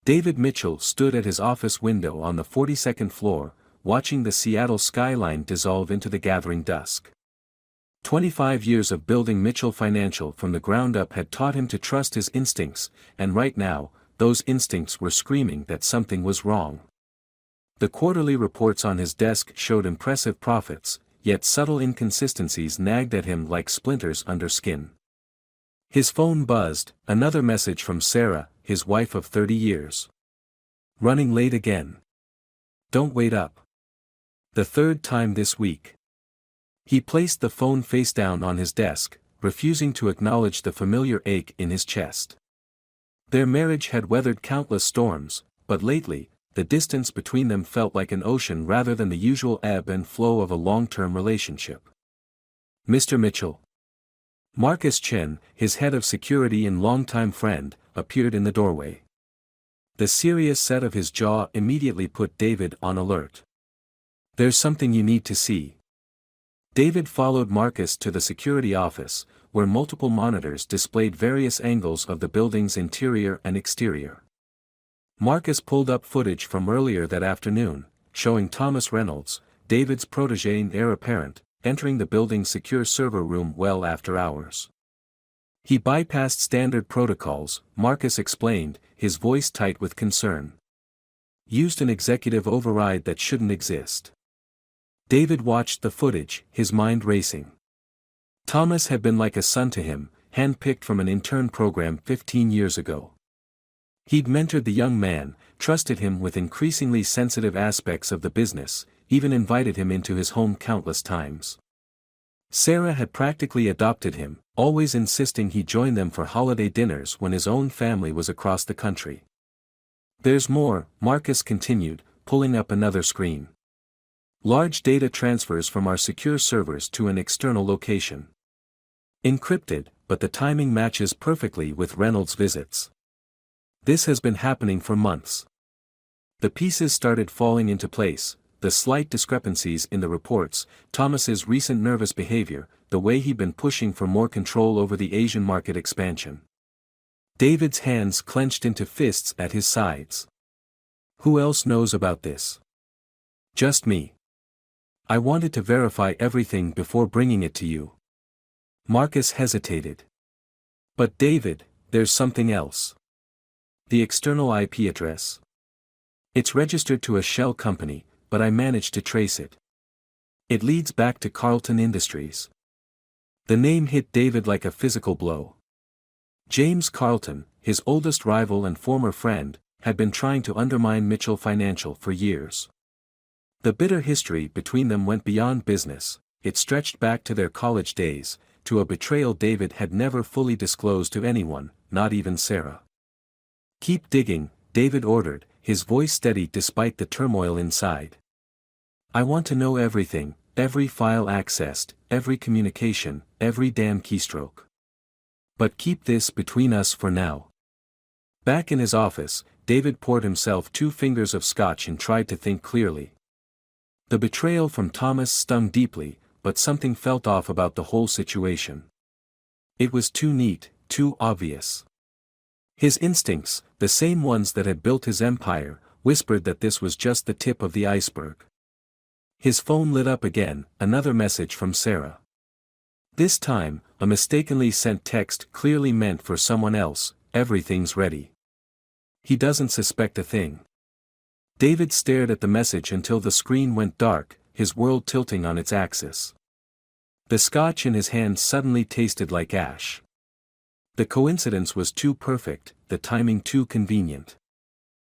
David Mitchell stood at his office window on the 42nd floor, watching the Seattle skyline dissolve into the gathering dusk. 25 years of building Mitchell Financial from the ground up had taught him to trust his instincts, and right now, those instincts were screaming that something was wrong. The quarterly reports on his desk showed impressive profits, yet subtle inconsistencies nagged at him like splinters under skin. His phone buzzed, another message from Sarah, his wife of 30 years. Running late again. Don't wait up. The third time this week. He placed the phone face down on his desk, refusing to acknowledge the familiar ache in his chest. Their marriage had weathered countless storms, but lately, the distance between them felt like an ocean rather than the usual ebb and flow of a long-term relationship. Mr. Mitchell. Marcus Chen, his head of security and longtime friend, appeared in the doorway. The serious set of his jaw immediately put David on alert. There's something you need to see. David followed Marcus to the security office, where multiple monitors displayed various angles of the building's interior and exterior. Marcus pulled up footage from earlier that afternoon, showing Thomas Reynolds, David's protégé and heir apparent, entering the building's secure server room well after hours. He bypassed standard protocols, Marcus explained, his voice tight with concern. Used an executive override that shouldn't exist. David watched the footage, his mind racing. Thomas had been like a son to him, handpicked from an intern program 15 years ago. He'd mentored the young man, trusted him with increasingly sensitive aspects of the business, even invited him into his home countless times. Sarah had practically adopted him, always insisting he join them for holiday dinners when his own family was across the country. There's more, Marcus continued, pulling up another screen. Large data transfers from our secure servers to an external location. Encrypted, but the timing matches perfectly with Reynolds' visits. This has been happening for months. The pieces started falling into place, the slight discrepancies in the reports, Thomas's recent nervous behavior, the way he'd been pushing for more control over the Asian market expansion. David's hands clenched into fists at his sides. Who else knows about this? Just me. I wanted to verify everything before bringing it to you. Marcus hesitated. But David, there's something else. The external IP address. It's registered to a shell company, but I managed to trace it. It leads back to Carlton Industries. The name hit David like a physical blow. James Carlton, his oldest rival and former friend, had been trying to undermine Mitchell Financial for years. The bitter history between them went beyond business, it stretched back to their college days, to a betrayal David had never fully disclosed to anyone, not even Sarah. Keep digging, David ordered, his voice steady despite the turmoil inside. I want to know everything, every file accessed, every communication, every damn keystroke. But keep this between us for now. Back in his office, David poured himself 2 fingers of scotch and tried to think clearly. The betrayal from Thomas stung deeply, but something felt off about the whole situation. It was too neat, too obvious. His instincts, the same ones that had built his empire, whispered that this was just the tip of the iceberg. His phone lit up again, another message from Sarah. This time, a mistakenly sent text clearly meant for someone else, everything's ready. He doesn't suspect a thing. David stared at the message until the screen went dark, his world tilting on its axis. The scotch in his hand suddenly tasted like ash. The coincidence was too perfect, the timing too convenient.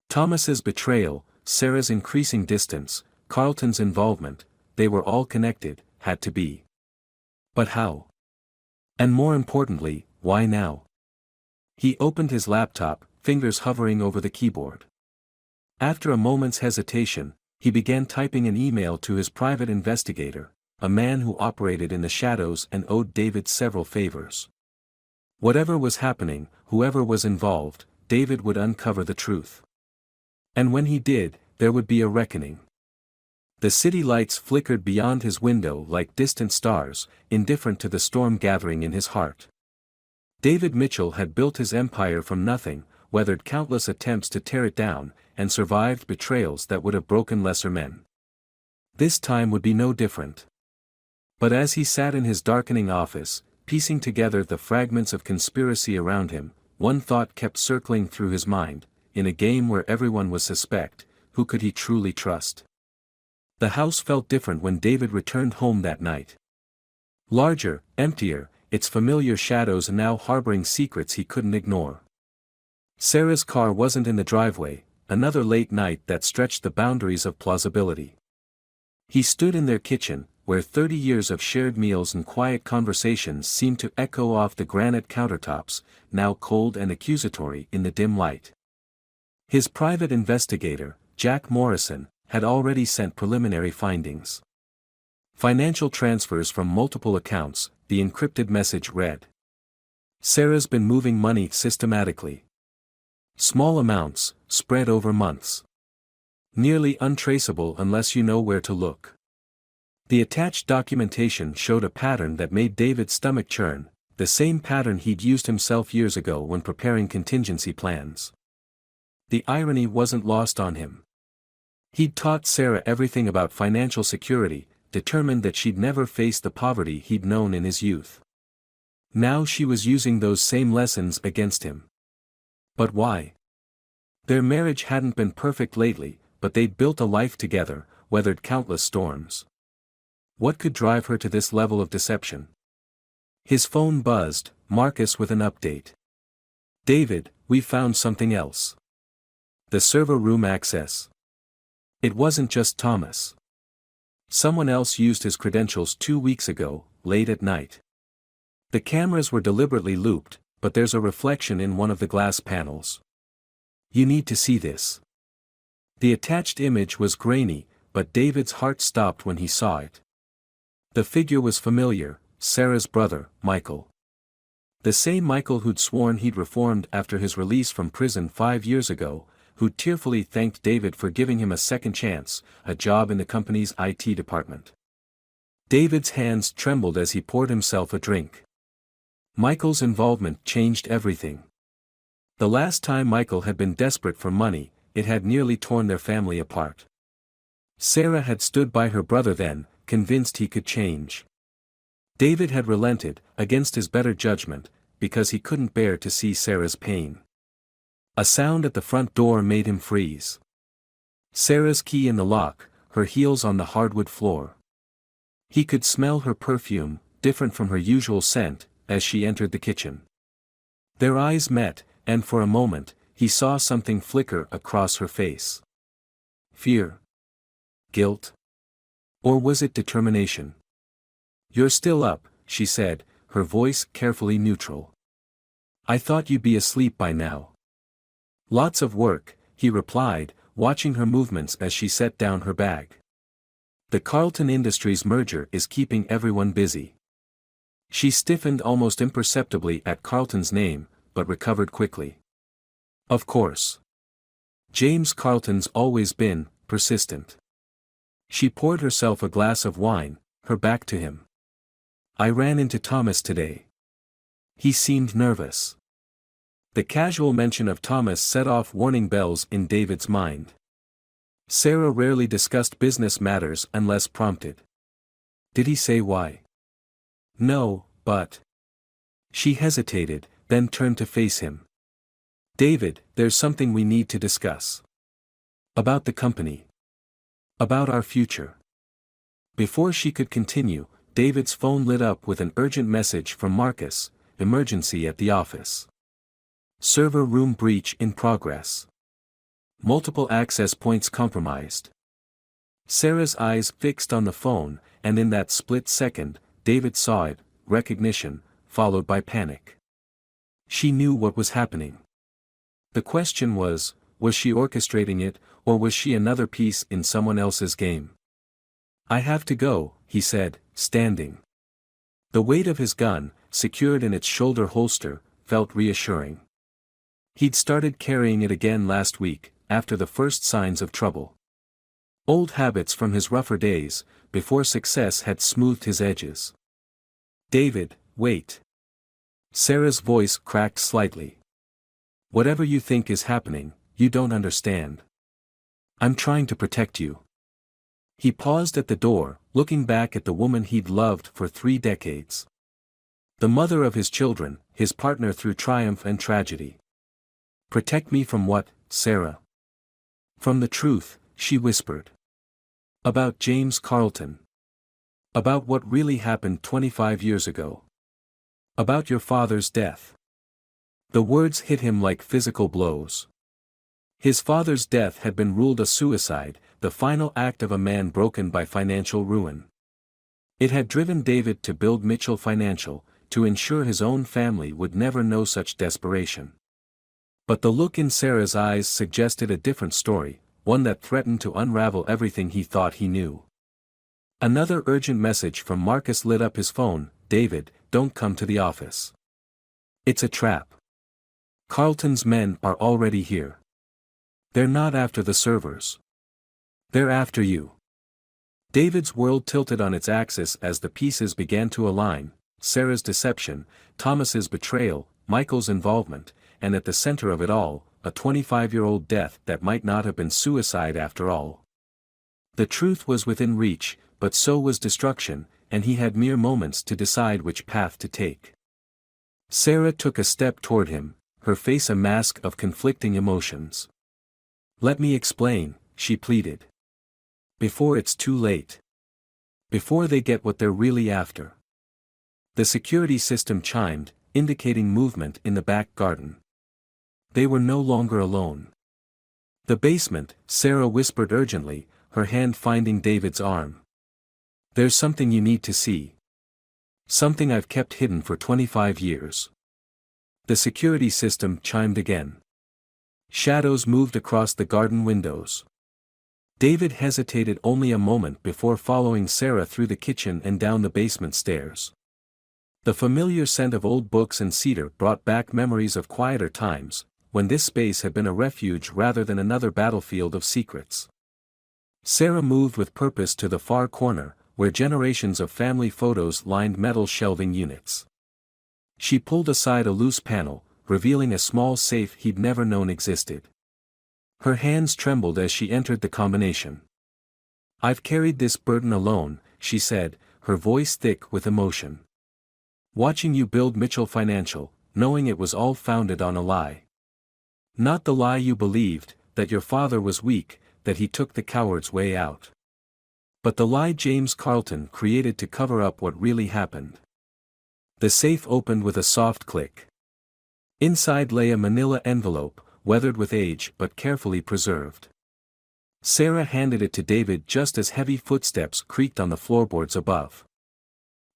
Thomas's betrayal, Sarah's increasing distance, Carlton's involvement, they were all connected, had to be. But how? And more importantly, why now? He opened his laptop, fingers hovering over the keyboard. After a moment's hesitation, he began typing an email to his private investigator, a man who operated in the shadows and owed David several favors. Whatever was happening, whoever was involved, David would uncover the truth. And when he did, there would be a reckoning. The city lights flickered beyond his window like distant stars, indifferent to the storm gathering in his heart. David Mitchell had built his empire from nothing, weathered countless attempts to tear it down, and survived betrayals that would have broken lesser men. This time would be no different. But as he sat in his darkening office, piecing together the fragments of conspiracy around him, one thought kept circling through his mind: in a game where everyone was suspect, who could he truly trust? The house felt different when David returned home that night. Larger, emptier, its familiar shadows now harboring secrets he couldn't ignore. Sarah's car wasn't in the driveway, another late night that stretched the boundaries of plausibility. He stood in their kitchen, where 30 years of shared meals and quiet conversations seemed to echo off the granite countertops, now cold and accusatory in the dim light. His private investigator, Jack Morrison, had already sent preliminary findings. Financial transfers from multiple accounts, the encrypted message read. Sarah's been moving money systematically. Small amounts, spread over months. Nearly untraceable unless you know where to look. The attached documentation showed a pattern that made David's stomach churn, the same pattern he'd used himself years ago when preparing contingency plans. The irony wasn't lost on him. He'd taught Sarah everything about financial security, determined that she'd never face the poverty he'd known in his youth. Now she was using those same lessons against him. But why? Their marriage hadn't been perfect lately, but they'd built a life together, weathered countless storms. What could drive her to this level of deception? His phone buzzed, Marcus with an update. David, we found something else. The server room access. It wasn't just Thomas. Someone else used his credentials 2 weeks ago, late at night. The cameras were deliberately looped, but there's a reflection in one of the glass panels. You need to see this. The attached image was grainy, but David's heart stopped when he saw it. The figure was familiar, Sarah's brother, Michael. The same Michael who'd sworn he'd reformed after his release from prison 5 years ago, who'd tearfully thanked David for giving him a second chance, a job in the company's IT department. David's hands trembled as he poured himself a drink. Michael's involvement changed everything. The last time Michael had been desperate for money, it had nearly torn their family apart. Sarah had stood by her brother then, convinced he could change. David had relented, against his better judgment, because he couldn't bear to see Sarah's pain. A sound at the front door made him freeze. Sarah's key in the lock, her heels on the hardwood floor. He could smell her perfume, different from her usual scent, as she entered the kitchen. Their eyes met, and for a moment, he saw something flicker across her face. Fear? Guilt? Or was it determination? You're still up, she said, her voice carefully neutral. I thought you'd be asleep by now. Lots of work, he replied, watching her movements as she set down her bag. The Carlton Industries merger is keeping everyone busy. She stiffened almost imperceptibly at Carlton's name, but recovered quickly. Of course. James Carlton's always been persistent. She poured herself a glass of wine, her back to him. I ran into Thomas today. He seemed nervous. The casual mention of Thomas set off warning bells in David's mind. Sarah rarely discussed business matters unless prompted. Did he say why? No, but... She hesitated, then turned to face him. David, there's something we need to discuss. About the company. About our future. Before she could continue, David's phone lit up with an urgent message from Marcus, emergency at the office. Server room breach in progress. Multiple access points compromised. Sarah's eyes fixed on the phone, and in that split second, David saw it, recognition, followed by panic. She knew what was happening. The question was she orchestrating it, or was she another piece in someone else's game? I have to go, he said, standing. The weight of his gun, secured in its shoulder holster, felt reassuring. He'd started carrying it again last week, after the first signs of trouble. Old habits from his rougher days, before success had smoothed his edges. David, wait. Sarah's voice cracked slightly. Whatever you think is happening, you don't understand. I'm trying to protect you. He paused at the door, looking back at the woman he'd loved for 3 decades. The mother of his children, his partner through triumph and tragedy. Protect me from what, Sarah? From the truth, she whispered. About James Carlton. About what really happened 25 years ago. About your father's death. The words hit him like physical blows. His father's death had been ruled a suicide, the final act of a man broken by financial ruin. It had driven David to build Mitchell Financial, to ensure his own family would never know such desperation. But the look in Sarah's eyes suggested a different story, one that threatened to unravel everything he thought he knew. Another urgent message from Marcus lit up his phone. David, don't come to the office. It's a trap. Carlton's men are already here. They're not after the servers. They're after you. David's world tilted on its axis as the pieces began to align: Sarah's deception, Thomas's betrayal, Michael's involvement, and at the center of it all, a 25-year-old death that might not have been suicide after all. The truth was within reach, but so was destruction, and he had mere moments to decide which path to take. Sarah took a step toward him, her face a mask of conflicting emotions. Let me explain, she pleaded. Before it's too late. Before they get what they're really after. The security system chimed, indicating movement in the back garden. They were no longer alone. The basement, Sarah whispered urgently, her hand finding David's arm. There's something you need to see. Something I've kept hidden for 25 years. The security system chimed again. Shadows moved across the garden windows. David hesitated only a moment before following Sarah through the kitchen and down the basement stairs. The familiar scent of old books and cedar brought back memories of quieter times, when this space had been a refuge rather than another battlefield of secrets. Sarah moved with purpose to the far corner, where generations of family photos lined metal shelving units. She pulled aside a loose panel, revealing a small safe he'd never known existed. Her hands trembled as she entered the combination. I've carried this burden alone, she said, her voice thick with emotion. Watching you build Mitchell Financial, knowing it was all founded on a lie. Not the lie you believed, that your father was weak, that he took the coward's way out. But the lie James Carlton created to cover up what really happened. The safe opened with a soft click. Inside lay a manila envelope, weathered with age but carefully preserved. Sarah handed it to David just as heavy footsteps creaked on the floorboards above.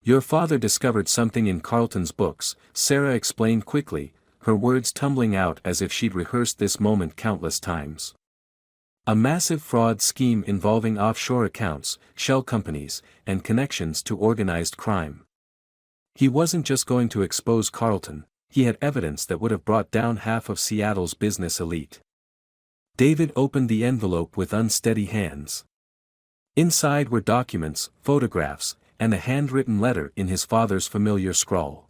Your father discovered something in Carlton's books, Sarah explained quickly, her words tumbling out as if she'd rehearsed this moment countless times. A massive fraud scheme involving offshore accounts, shell companies, and connections to organized crime. He wasn't just going to expose Carlton, he had evidence that would have brought down half of Seattle's business elite. David opened the envelope with unsteady hands. Inside were documents, photographs, and a handwritten letter in his father's familiar scrawl.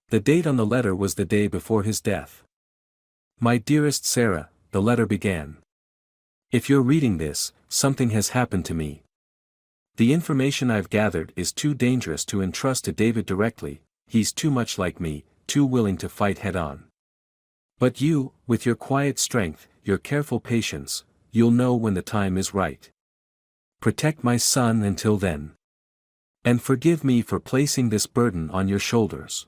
The date on the letter was the day before his death. My dearest Sarah, the letter began. If you're reading this, something has happened to me. The information I've gathered is too dangerous to entrust to David directly, he's too much like me, too willing to fight head-on. But you, with your quiet strength, your careful patience, you'll know when the time is right. Protect my son until then. And forgive me for placing this burden on your shoulders.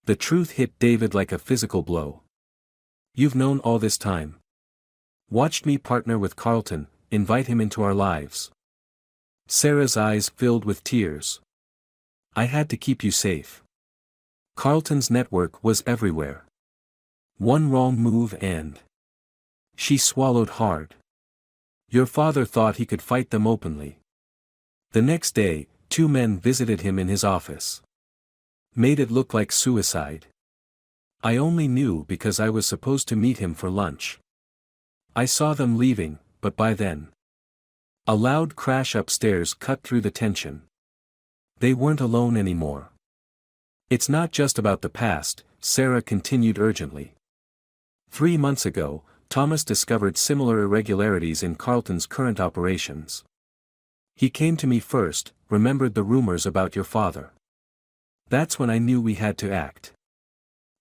The truth hit David like a physical blow. You've known all this time. Watched me partner with Carlton, invite him into our lives. Sarah's eyes filled with tears. I had to keep you safe. Carlton's network was everywhere. One wrong move and... She swallowed hard. Your father thought he could fight them openly. The next day, 2 men visited him in his office. Made it look like suicide. I only knew because I was supposed to meet him for lunch. I saw them leaving, but by then... A loud crash upstairs cut through the tension. They weren't alone anymore. It's not just about the past, Sarah continued urgently. 3 months ago, Thomas discovered similar irregularities in Carlton's current operations. He came to me first, remembered the rumors about your father. That's when I knew we had to act.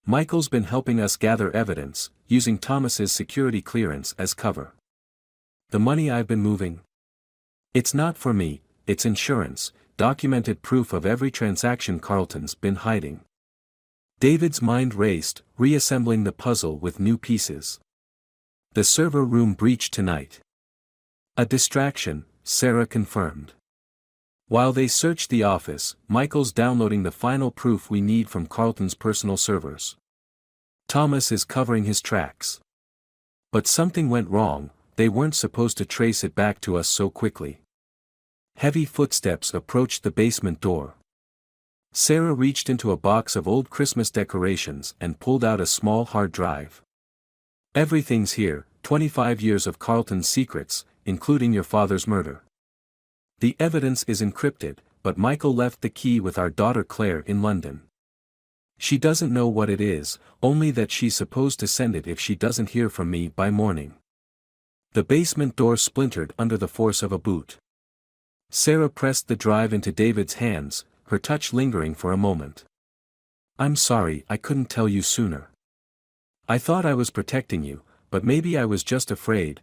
Michael's been helping us gather evidence, using Thomas's security clearance as cover. The money I've been moving? It's not for me, it's insurance, documented proof of every transaction Carlton's been hiding. David's mind raced, reassembling the puzzle with new pieces. The server room breach tonight. A distraction, Sarah confirmed. While they searched the office, Michael's downloading the final proof we need from Carlton's personal servers. Thomas is covering his tracks. But something went wrong, they weren't supposed to trace it back to us so quickly. Heavy footsteps approached the basement door. Sarah reached into a box of old Christmas decorations and pulled out a small hard drive. Everything's here, 25 years of Carlton's secrets, including your father's murder. The evidence is encrypted, but Michael left the key with our daughter Claire in London. She doesn't know what it is, only that she's supposed to send it if she doesn't hear from me by morning. The basement door splintered under the force of a boot. Sarah pressed the drive into David's hands, her touch lingering for a moment. I'm sorry I couldn't tell you sooner. I thought I was protecting you, but maybe I was just afraid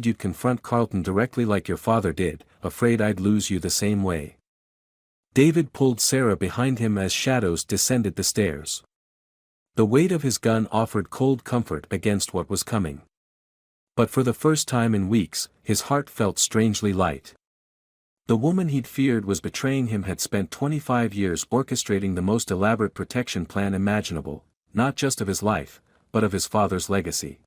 you'd confront Carlton directly like your father did, afraid I'd lose you the same way. David pulled Sarah behind him as shadows descended the stairs. The weight of his gun offered cold comfort against what was coming. But for the first time in weeks, his heart felt strangely light. The woman he'd feared was betraying him had spent 25 years orchestrating the most elaborate protection plan imaginable, not just of his life, but of his father's legacy.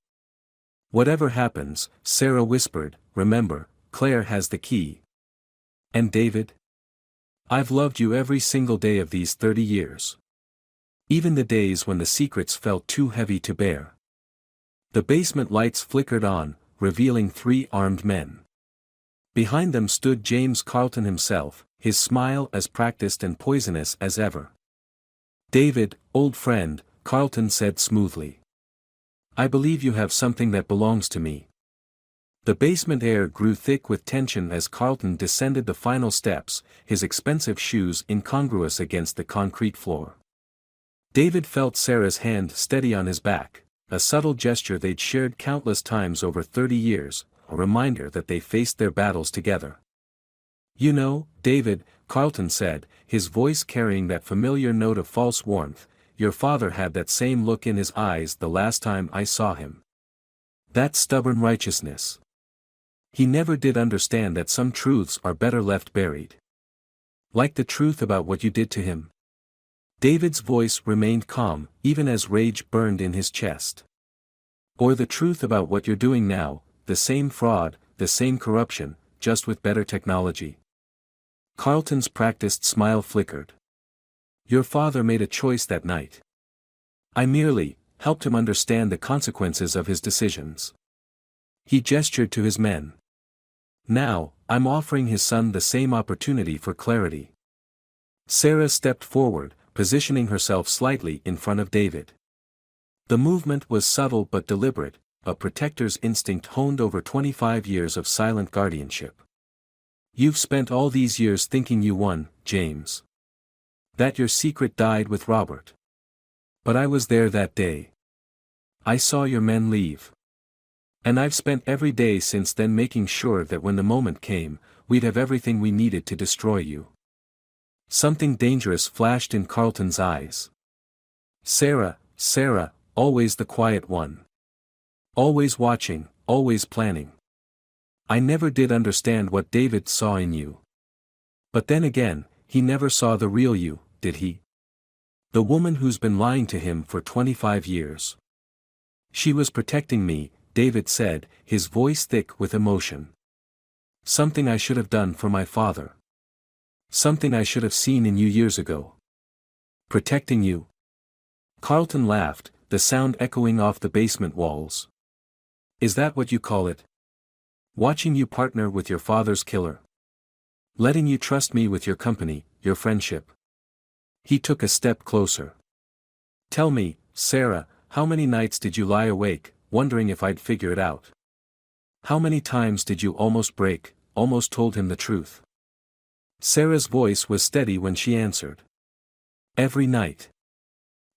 Whatever happens, Sarah whispered, remember, Claire has the key. And David? I've loved you every single day of these 30 years. Even the days when the secrets felt too heavy to bear. The basement lights flickered on, revealing 3 armed men. Behind them stood James Carlton himself, his smile as practiced and poisonous as ever. David, old friend, Carlton said smoothly. I believe you have something that belongs to me. The basement air grew thick with tension as Carlton descended the final steps, his expensive shoes incongruous against the concrete floor. David felt Sarah's hand steady on his back, a subtle gesture they'd shared countless times over 30 years, a reminder that they faced their battles together. You know, David, Carlton said, his voice carrying that familiar note of false warmth, your father had that same look in his eyes the last time I saw him. That stubborn righteousness. He never did understand that some truths are better left buried. Like the truth about what you did to him. David's voice remained calm, even as rage burned in his chest. Or the truth about what you're doing now, the same fraud, the same corruption, just with better technology. Carlton's practiced smile flickered. Your father made a choice that night. I merely helped him understand the consequences of his decisions. He gestured to his men. Now, I'm offering his son the same opportunity for clarity. Sarah stepped forward, positioning herself slightly in front of David. The movement was subtle but deliberate, a protector's instinct honed over 25 years of silent guardianship. You've spent all these years thinking you won, James. That your secret died with Robert. But I was there that day. I saw your men leave. And I've spent every day since then making sure that when the moment came, we'd have everything we needed to destroy you. Something dangerous flashed in Carlton's eyes. Sarah, always the quiet one. Always watching, always planning. I never did understand what David saw in you. But then again, he never saw the real you, did he? The woman who's been lying to him for 25 years. She was protecting me, David said, his voice thick with emotion. Something I should have done for my father. Something I should have seen in you years ago. Protecting you? Carlton laughed, the sound echoing off the basement walls. Is that what you call it? Watching you partner with your father's killer? Letting you trust me with your company, your friendship? He took a step closer. Tell me, Sarah, how many nights did you lie awake, wondering if I'd figure it out? How many times did you almost break, almost told him the truth? Sarah's voice was steady when she answered. Every night.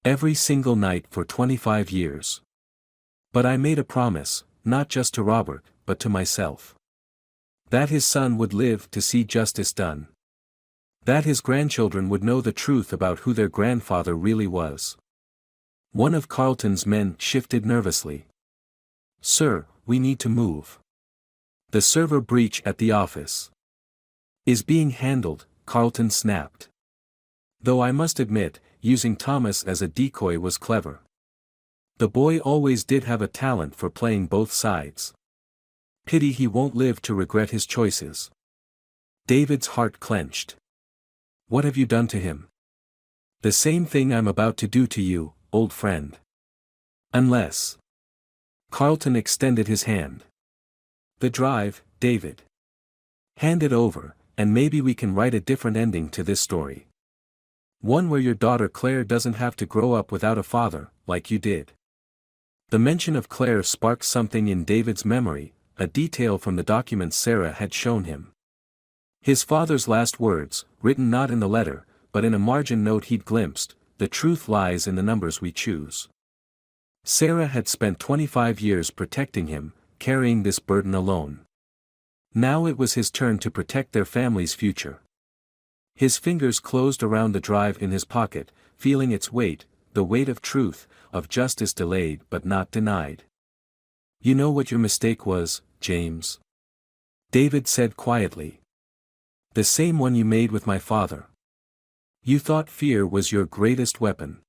Every single night for 25 years. But I made a promise, not just to Robert, but to myself. That his son would live to see justice done. That his grandchildren would know the truth about who their grandfather really was. One of Carlton's men shifted nervously. Sir, we need to move. The server breach at the office is being handled, Carlton snapped. Though I must admit, using Thomas as a decoy was clever. The boy always did have a talent for playing both sides. Pity he won't live to regret his choices. David's heart clenched. What have you done to him? The same thing I'm about to do to you, old friend. Unless. Carlton extended his hand. The drive, David. Hand it over, and maybe we can write a different ending to this story. One where your daughter Claire doesn't have to grow up without a father, like you did. The mention of Claire sparked something in David's memory, a detail from the documents Sarah had shown him. His father's last words, written not in the letter, but in a margin note he'd glimpsed, the truth lies in the numbers we choose. Sarah had spent 25 years protecting him, carrying this burden alone. Now it was his turn to protect their family's future. His fingers closed around the drive in his pocket, feeling its weight, the weight of truth, of justice delayed but not denied. You know what your mistake was, James? David said quietly. The same one you made with my father. You thought fear was your greatest weapon.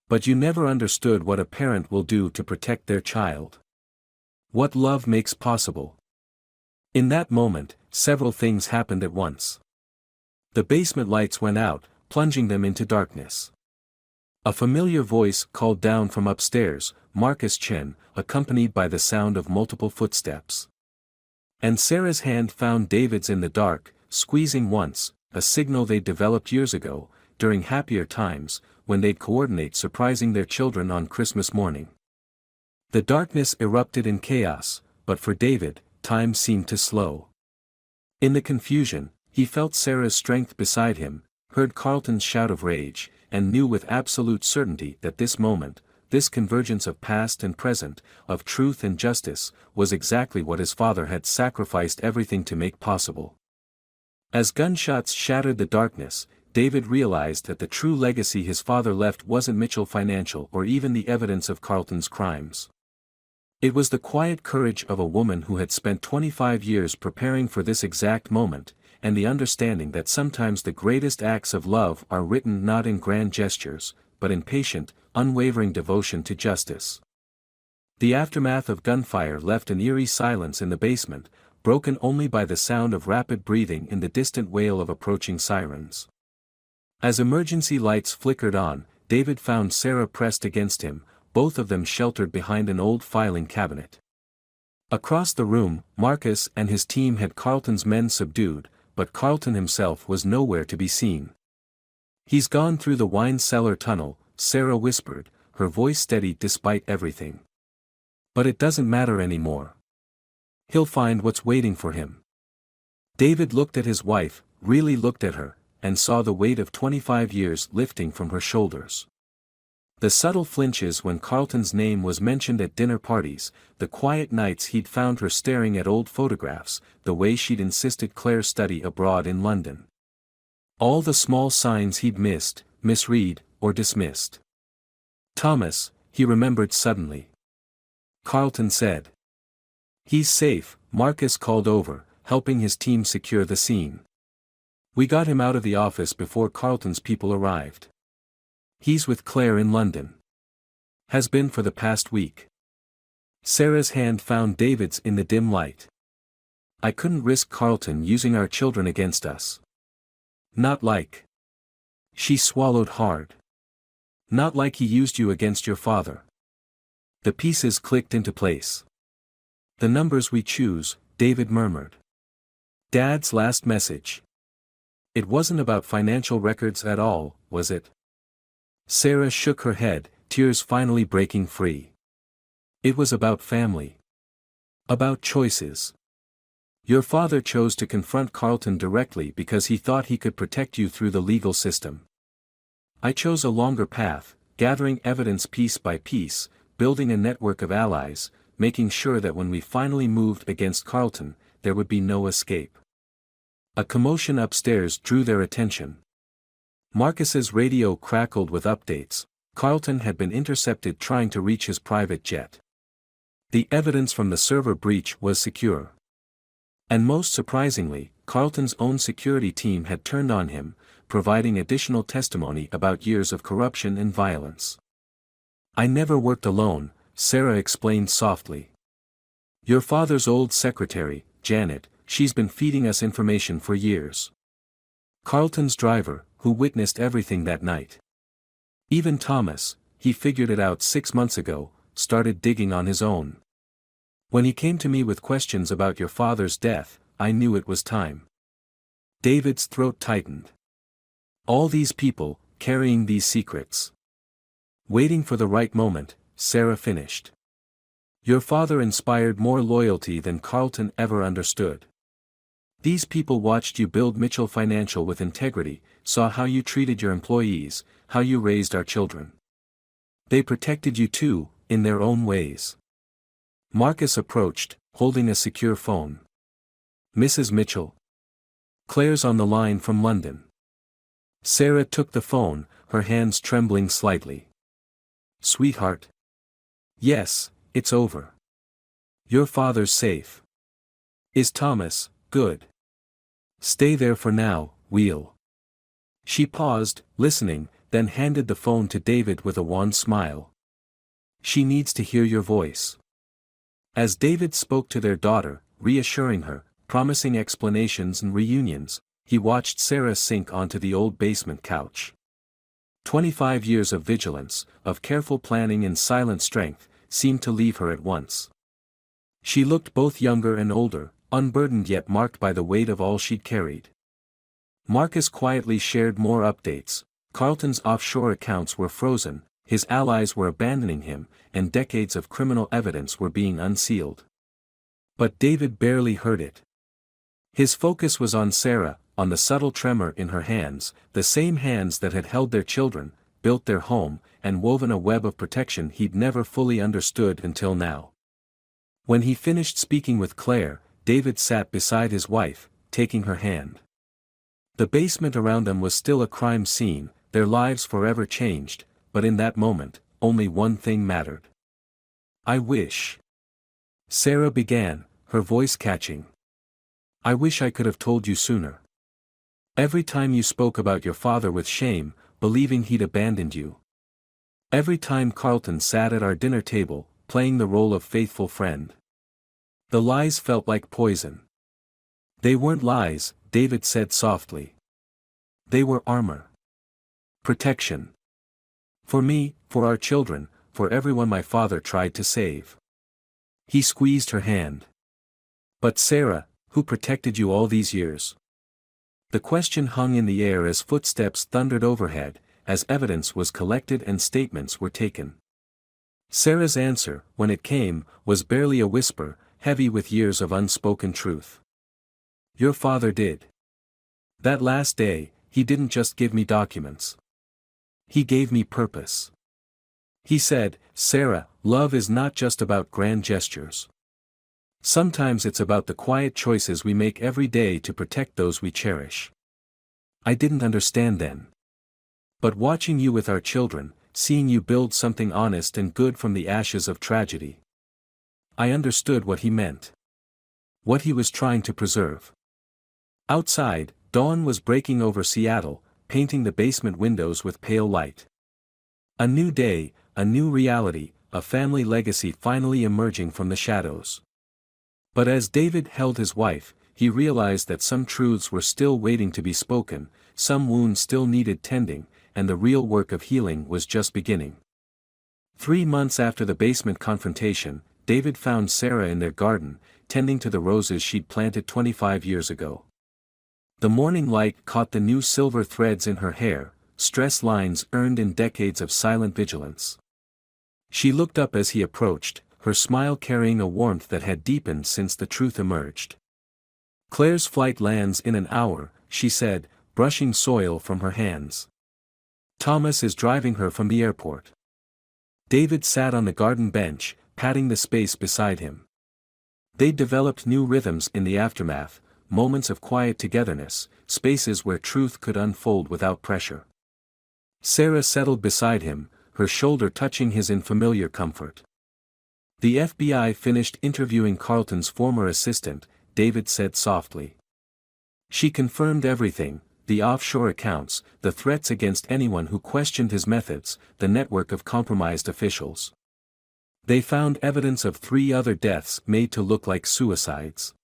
But you never understood what a parent will do to protect their child. What love makes possible. In that moment, several things happened at once. The basement lights went out, plunging them into darkness. A familiar voice called down from upstairs, Marcus Chen, accompanied by the sound of multiple footsteps. And Sarah's hand found David's in the dark, squeezing once, a signal they'd developed years ago, during happier times, when they'd coordinate surprising their children on Christmas morning. The darkness erupted in chaos, but for David, time seemed to slow. In the confusion, he felt Sarah's strength beside him, heard Carlton's shout of rage, and knew with absolute certainty that this moment, this convergence of past and present, of truth and justice, was exactly what his father had sacrificed everything to make possible. As gunshots shattered the darkness, David realized that the true legacy his father left wasn't Mitchell Financial or even the evidence of Carlton's crimes. It was the quiet courage of a woman who had spent 25 years preparing for this exact moment, and the understanding that sometimes the greatest acts of love are written not in grand gestures, but in patient, unwavering devotion to justice. The aftermath of gunfire left an eerie silence in the basement, broken only by the sound of rapid breathing and the distant wail of approaching sirens. As emergency lights flickered on, David found Sarah pressed against him, both of them sheltered behind an old filing cabinet. Across the room, Marcus and his team had Carlton's men subdued, but Carlton himself was nowhere to be seen. He's gone through the wine cellar tunnel, Sarah whispered, her voice steady despite everything. But it doesn't matter anymore. He'll find what's waiting for him. David looked at his wife, really looked at her, and saw the weight of 25 years lifting from her shoulders. The subtle flinches when Carlton's name was mentioned at dinner parties, the quiet nights he'd found her staring at old photographs, the way she'd insisted Claire study abroad in London. All the small signs he'd missed, misread, or dismissed. Thomas, he remembered suddenly. Carlton said. He's safe, Marcus called over, helping his team secure the scene. We got him out of the office before Carlton's people arrived. He's with Claire in London. Has been for the past week. Sarah's hand found David's in the dim light. I couldn't risk Carlton using our children against us. Not like. She swallowed hard. Not like he used you against your father. The pieces clicked into place. The numbers we choose, David murmured. Dad's last message. It wasn't about financial records at all, was it? Sarah shook her head, tears finally breaking free. It was about family. About choices. Your father chose to confront Carlton directly because he thought he could protect you through the legal system. I chose a longer path, gathering evidence piece by piece, building a network of allies, making sure that when we finally moved against Carlton, there would be no escape. A commotion upstairs drew their attention. Marcus's radio crackled with updates. Carlton had been intercepted trying to reach his private jet. The evidence from the server breach was secure. And most surprisingly, Carlton's own security team had turned on him, providing additional testimony about years of corruption and violence. I never worked alone, Sarah explained softly. Your father's old secretary, Janet, she's been feeding us information for years. Carlton's driver, who witnessed everything that night. Even Thomas, he figured it out 6 months ago, started digging on his own. When he came to me with questions about your father's death, I knew it was time. David's throat tightened. All these people, carrying these secrets. Waiting for the right moment, Sarah finished. Your father inspired more loyalty than Carlton ever understood. These people watched you build Mitchell Financial with integrity, saw how you treated your employees, how you raised our children. They protected you too, in their own ways. Marcus approached, holding a secure phone. Mrs. Mitchell. Claire's on the line from London. Sarah took the phone, her hands trembling slightly. Sweetheart. Yes, it's over. Your father's safe. Is Thomas good? Stay there for now, we'll. She paused, listening, then handed the phone to David with a wan smile. She needs to hear your voice. As David spoke to their daughter, reassuring her, promising explanations and reunions, he watched Sarah sink onto the old basement couch. 25 years of vigilance, of careful planning and silent strength, seemed to leave her at once. She looked both younger and older, unburdened yet marked by the weight of all she'd carried. Marcus quietly shared more updates. Carlton's offshore accounts were frozen, his allies were abandoning him, and decades of criminal evidence were being unsealed. But David barely heard it. His focus was on Sarah, on the subtle tremor in her hands, the same hands that had held their children, built their home, and woven a web of protection he'd never fully understood until now. When he finished speaking with Claire, David sat beside his wife, taking her hand. The basement around them was still a crime scene, their lives forever changed, but in that moment, only one thing mattered. I wish. Sarah began, her voice catching. I wish I could have told you sooner. Every time you spoke about your father with shame, believing he'd abandoned you. Every time Carlton sat at our dinner table, playing the role of faithful friend. The lies felt like poison. They weren't lies, David said softly. They were armor. Protection. For me, for our children, for everyone my father tried to save. He squeezed her hand. But Sarah, who protected you all these years? The question hung in the air as footsteps thundered overhead, as evidence was collected and statements were taken. Sarah's answer, when it came, was barely a whisper, heavy with years of unspoken truth. Your father did. That last day, he didn't just give me documents. He gave me purpose. He said, Sarah, love is not just about grand gestures. Sometimes it's about the quiet choices we make every day to protect those we cherish. I didn't understand then. But watching you with our children, seeing you build something honest and good from the ashes of tragedy. I understood what he meant. What he was trying to preserve. Outside, dawn was breaking over Seattle, painting the basement windows with pale light. A new day, a new reality, a family legacy finally emerging from the shadows. But as David held his wife, he realized that some truths were still waiting to be spoken, some wounds still needed tending, and the real work of healing was just beginning. 3 months after the basement confrontation, David found Sarah in their garden, tending to the roses she'd planted 25 years ago. The morning light caught the new silver threads in her hair, stress lines earned in decades of silent vigilance. She looked up as he approached, her smile carrying a warmth that had deepened since the truth emerged. Claire's flight lands in an hour, she said, brushing soil from her hands. Thomas is driving her from the airport. David sat on the garden bench, patting the space beside him. They developed new rhythms in the aftermath, moments of quiet togetherness, spaces where truth could unfold without pressure. Sarah settled beside him, her shoulder touching his in familiar comfort. The FBI finished interviewing Carlton's former assistant, David said softly. She confirmed everything, the offshore accounts, the threats against anyone who questioned his methods, the network of compromised officials. They found evidence of 3 other deaths made to look like suicides.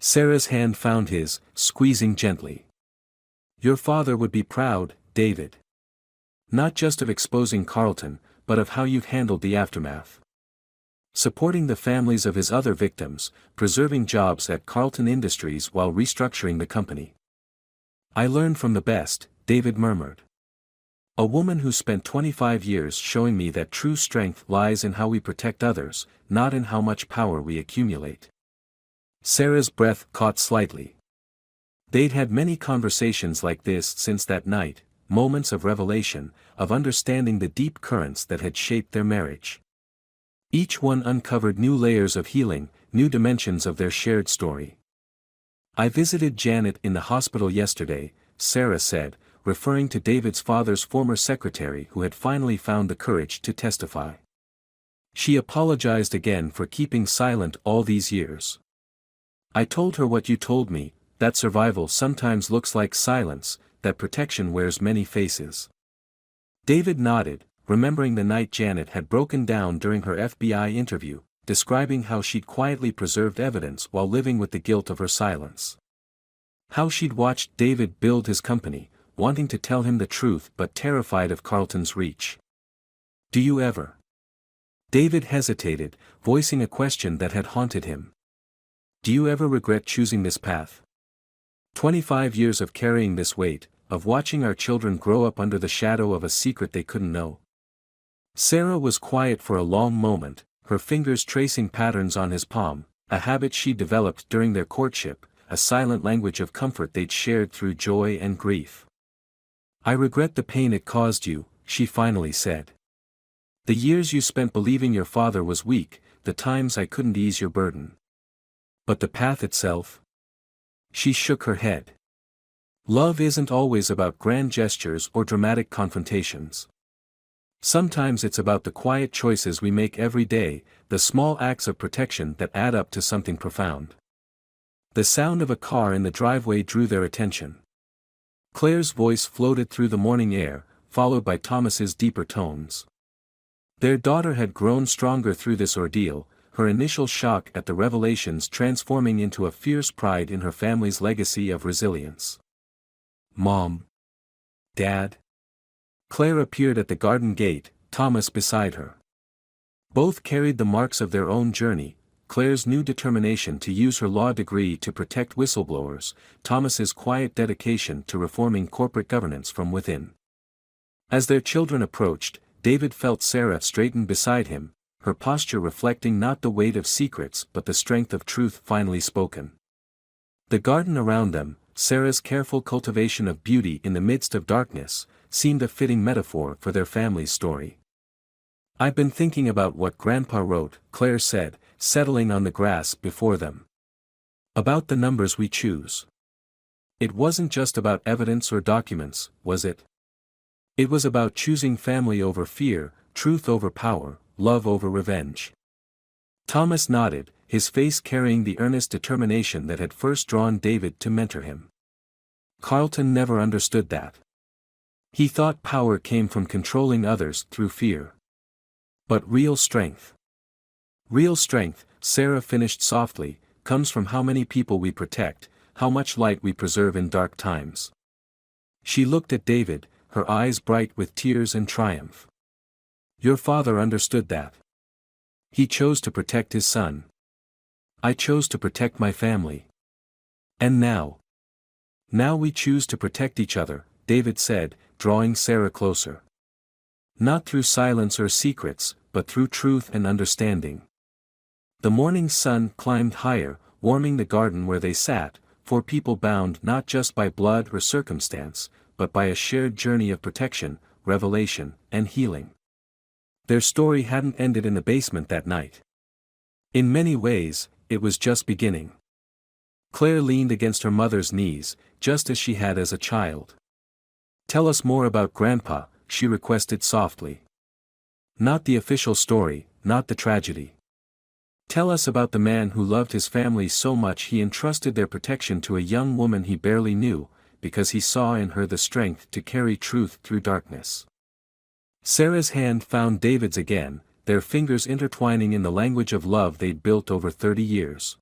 Sarah's hand found his, squeezing gently. Your father would be proud, David. Not just of exposing Carlton, but of how you've handled the aftermath. Supporting the families of his other victims, preserving jobs at Carlton Industries while restructuring the company. I learned from the best, David murmured. A woman who spent 25 years showing me that true strength lies in how we protect others, not in how much power we accumulate. Sarah's breath caught slightly. They'd had many conversations like this since that night, moments of revelation, of understanding the deep currents that had shaped their marriage. Each one uncovered new layers of healing, new dimensions of their shared story. I visited Janet in the hospital yesterday, Sarah said, referring to David's father's former secretary who had finally found the courage to testify. She apologized again for keeping silent all these years. I told her what you told me, that survival sometimes looks like silence, that protection wears many faces. David nodded, remembering the night Janet had broken down during her FBI interview, describing how she'd quietly preserved evidence while living with the guilt of her silence. How she'd watched David build his company, wanting to tell him the truth but terrified of Carlton's reach. Do you ever? David hesitated, voicing a question that had haunted him. Do you ever regret choosing this path? 25 years of carrying this weight, of watching our children grow up under the shadow of a secret they couldn't know. Sarah was quiet for a long moment, her fingers tracing patterns on his palm, a habit she developed during their courtship, a silent language of comfort they'd shared through joy and grief. I regret the pain it caused you, she finally said. The years you spent believing your father was weak, the times I couldn't ease your burden. But the path itself? She shook her head. Love isn't always about grand gestures or dramatic confrontations. Sometimes it's about the quiet choices we make every day, the small acts of protection that add up to something profound. The sound of a car in the driveway drew their attention. Claire's voice floated through the morning air, followed by Thomas's deeper tones. Their daughter had grown stronger through this ordeal, her initial shock at the revelations transforming into a fierce pride in her family's legacy of resilience. Mom. Dad. Claire appeared at the garden gate, Thomas beside her. Both carried the marks of their own journey, Claire's new determination to use her law degree to protect whistleblowers, Thomas's quiet dedication to reforming corporate governance from within. As their children approached, David felt Sarah straighten beside him, her posture reflecting not the weight of secrets but the strength of truth finally spoken. The garden around them, Sarah's careful cultivation of beauty in the midst of darkness, seemed a fitting metaphor for their family's story. I've been thinking about what Grandpa wrote, Claire said, settling on the grass before them. About the numbers we choose. It wasn't just about evidence or documents, was it? It was about choosing family over fear, truth over power, love over revenge. Thomas nodded, his face carrying the earnest determination that had first drawn David to mentor him. Carlton never understood that. He thought power came from controlling others through fear. But real strength, Sarah finished softly, comes from how many people we protect, how much light we preserve in dark times. She looked at David, her eyes bright with tears and triumph. Your father understood that. He chose to protect his son. I chose to protect my family. And now we choose to protect each other, David said, drawing Sarah closer. Not through silence or secrets, but but through truth and understanding. The morning sun climbed higher, warming the garden where they sat, four people bound not just by blood or circumstance, but by a shared journey of protection, revelation, and healing. Their story hadn't ended in the basement that night. In many ways, it was just beginning. Claire leaned against her mother's knees, just as she had as a child. "Tell us more about Grandpa," she requested softly. "Not the official story, not the tragedy. Tell us about the man who loved his family so much he entrusted their protection to a young woman he barely knew, because he saw in her the strength to carry truth through darkness." Sarah's hand found David's again, their fingers intertwining in the language of love they'd built over 30 years.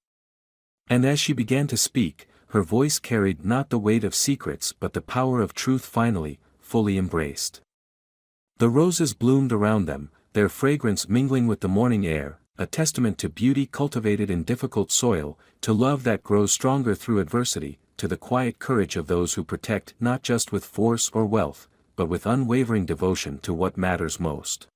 And as she began to speak, her voice carried not the weight of secrets but the power of truth finally, fully embraced. The roses bloomed around them, their fragrance mingling with the morning air, a testament to beauty cultivated in difficult soil, to love that grows stronger through adversity, to the quiet courage of those who protect not just with force or wealth, but with unwavering devotion to what matters most.